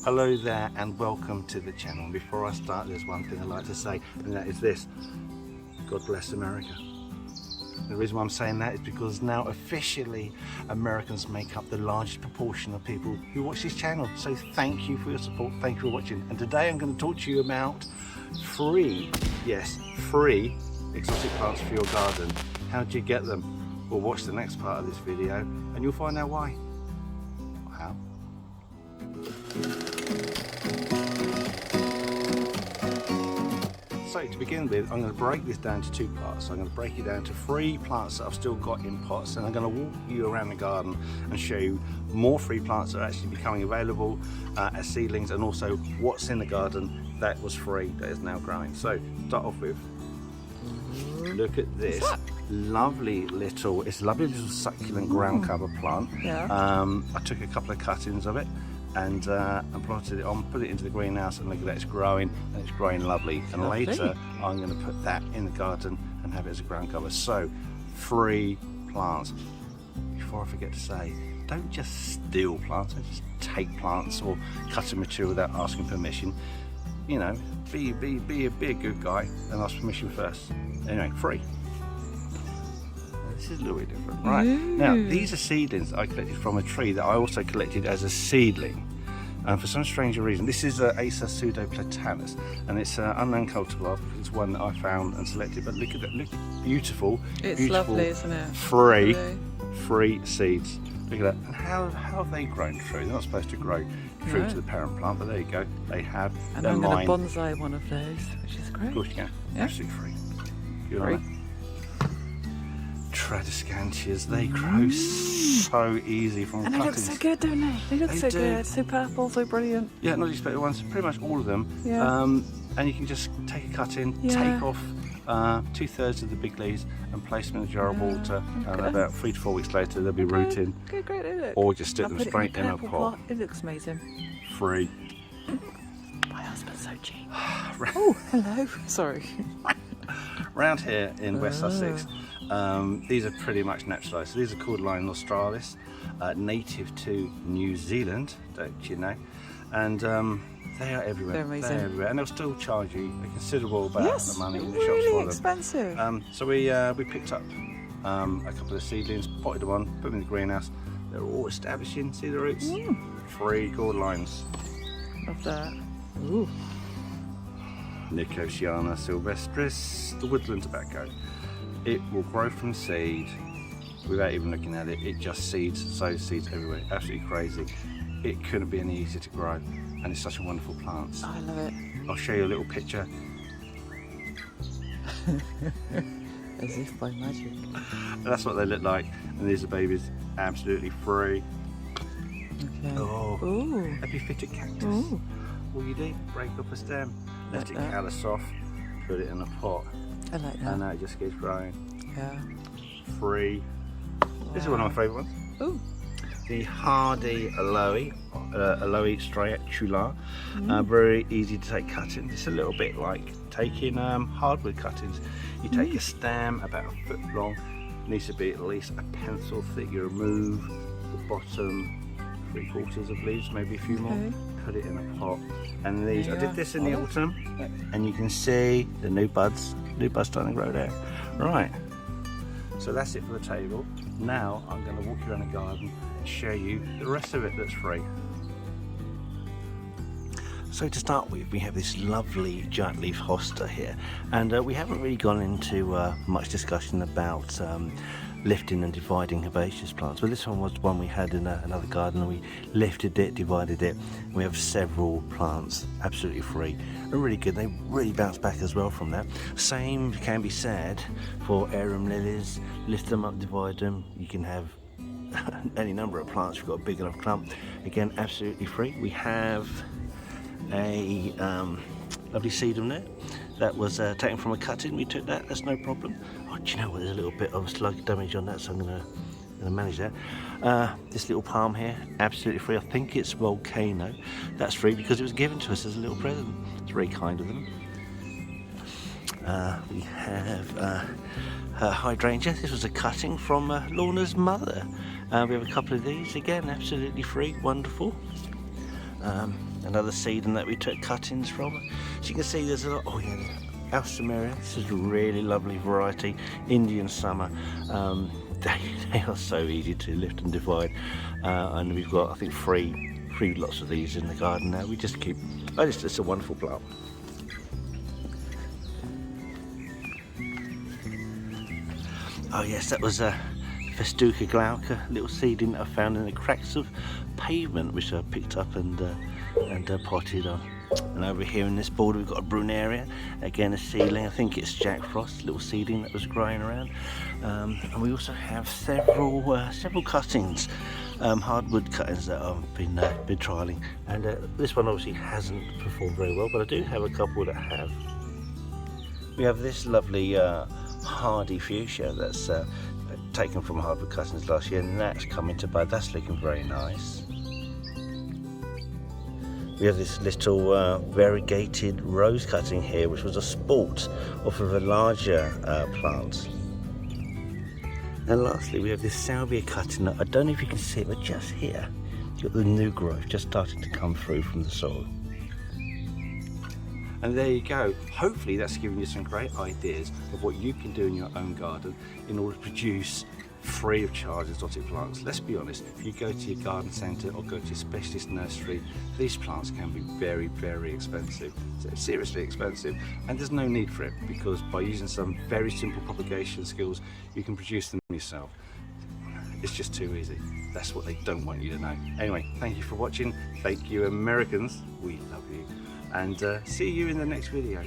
Hello there and welcome to the channel. Before I start, there's one thing I'd like to say, and that is this: God bless America. The reason why I'm saying that is because now officially Americans make up the largest proportion of people who watch this channel. So thank you for your support, thank you for watching. And today I'm going to talk to you about free, yes, free exotic plants for your garden. How do you get them? Well, watch the next part of this video and you'll find out why. How? So to begin with, I'm going to break this down to two parts. So I'm going to break it down to free plants that I've still got in pots, and I'm going to walk you around the garden and show you more free plants that are actually becoming available as seedlings, and also what's in the garden that was free that is now growing. So start off with, look at this lovely little, it's a lovely little succulent ground cover plant. I took a couple of cuttings of it and plotted it on, put it into the greenhouse, and look at that, it's growing, and it's growing lovely. And later I'm going to put that in the garden and have it as a ground cover. So free plants. Before I forget to say, don't just steal plants, don't just take plants or cutting material without asking permission. You know, be a good guy and ask permission first. Anyway, free. This is a little bit different, right? Now, these are seedlings I collected from a tree that I also collected as a seedling. For some strange reason, this is Acer pseudoplatanus, and it's an unknown cultivar. It's one that I found and selected. But look at that, look, beautiful. It's beautiful, lovely, isn't it? Free seeds. Look at that. And how have they grown true? They're not supposed to grow true to the parent plant, but there you go. They have. And I'm going to bonsai one of those, which is great. Of course you can. Yeah. Absolutely free. Good on it. Tradescantias, they grow so easy from and cuttings. They look so good, don't they? They look so good, so purple, so brilliant. Yeah, not just better ones, pretty much all of them. Yeah. And you can just take a cut in, take off 2/3 of the big leaves and place them in a jar of water, and about 3 to 4 weeks later they'll be rooting. Good, great, they look. Or just stick them straight in a pot. It looks amazing. Free. My husband's so cheap. Oh, hello. Sorry. Round here in West Sussex, these are pretty much naturalised. So these are called Line Australis, native to New Zealand, don't you know? And they are everywhere. They're amazing. They're everywhere, and they'll still charge you a considerable amount of money in the shops really for them. expensive. So we picked up a couple of seedlings, potted them on, put them in the greenhouse. They're all establishing. See the roots? Free cord lines. Love that. Ooh. Nicotiana sylvestris, the woodland tobacco. It will grow from seed without even looking at it. It just sows seeds everywhere. Absolutely crazy. It couldn't be any easier to grow, and it's such a wonderful plant. I love it. I'll show you a little picture. As if by magic. That's what they look like, and these are babies, absolutely free. Okay. Oh, ooh. epiphytic cactus. Ooh. All you do, break up a stem, let it that. callus off, put it in a pot, I like that. and now it just keeps growing. Yeah. Free. Wow. This is one of my favourite ones. Ooh. The hardy aloe, aloe striatula, very easy to take cuttings. It's a little bit like taking hardwood cuttings. You take a stem about 1 foot long, needs to be at least a pencil thick. You remove the bottom 3/4 of leaves, maybe a few more, put it in a pot. And these, I did this in the autumn, and you can see the new buds starting to grow there. Right, so that's it for the table. Now I'm going to walk you around the garden and show you the rest of it that's free. So to start with, we have this lovely giant leaf hosta here, and we haven't really gone into much discussion about lifting and dividing herbaceous plants. Well, this one was one we had in another garden, and we lifted it, divided it, and we have several plants absolutely free and really good. They really bounce back as well from that. Same can be said for arum lilies. Lift them up, divide them, you can have any number of plants. You've got a big enough clump, again absolutely free. We have a lovely sedum there that was taken from a cutting. We took that, that's no problem. Oh, do you know what, there's a little bit of slug damage on that, so I'm going to manage that. This little palm here, absolutely free. I think it's volcano. That's free because it was given to us as a little present. It's very kind of them. We have hydrangea. This was a cutting from Lorna's mother. We have a couple of these, again absolutely free, wonderful. another seedling that we took cuttings from. So you can see there's a lot. Oh yeah, the Alstroemeria. This is a really lovely variety. Indian summer. They are so easy to lift and divide, and we've got, I think, three lots of these in the garden now. We just keep. It's a wonderful plant. Oh yes, that was a Festuca glauca, little seedling that I found in the cracks of pavement, which I picked up and potted on. And over here in this border we've got a Brunaria, again a seedling. I think it's Jack Frost, little seedling that was growing around. And we also have several cuttings, hardwood cuttings that I've been trialling. And this one obviously hasn't performed very well, but I do have a couple that have. We have this lovely hardy fuchsia that's taken from hardwood cuttings last year, and that's coming to bud. That's looking very nice. We have this little variegated rose cutting here, which was a sport off of a larger plant. And lastly, we have this salvia cutting that I don't know if you can see it, but just here, you've got the new growth just starting to come through from the soil. And there you go. Hopefully that's given you some great ideas of what you can do in your own garden in order to produce free of charge exotic plants. Let's be honest, if you go to your garden centre or go to a specialist nursery, these plants can be very, very expensive. Seriously expensive, and there's no need for it, because by using some very simple propagation skills you can produce them yourself. It's just too easy. That's what they don't want you to know. Anyway, thank you for watching. Thank you, Americans. We love you. And see you in the next video.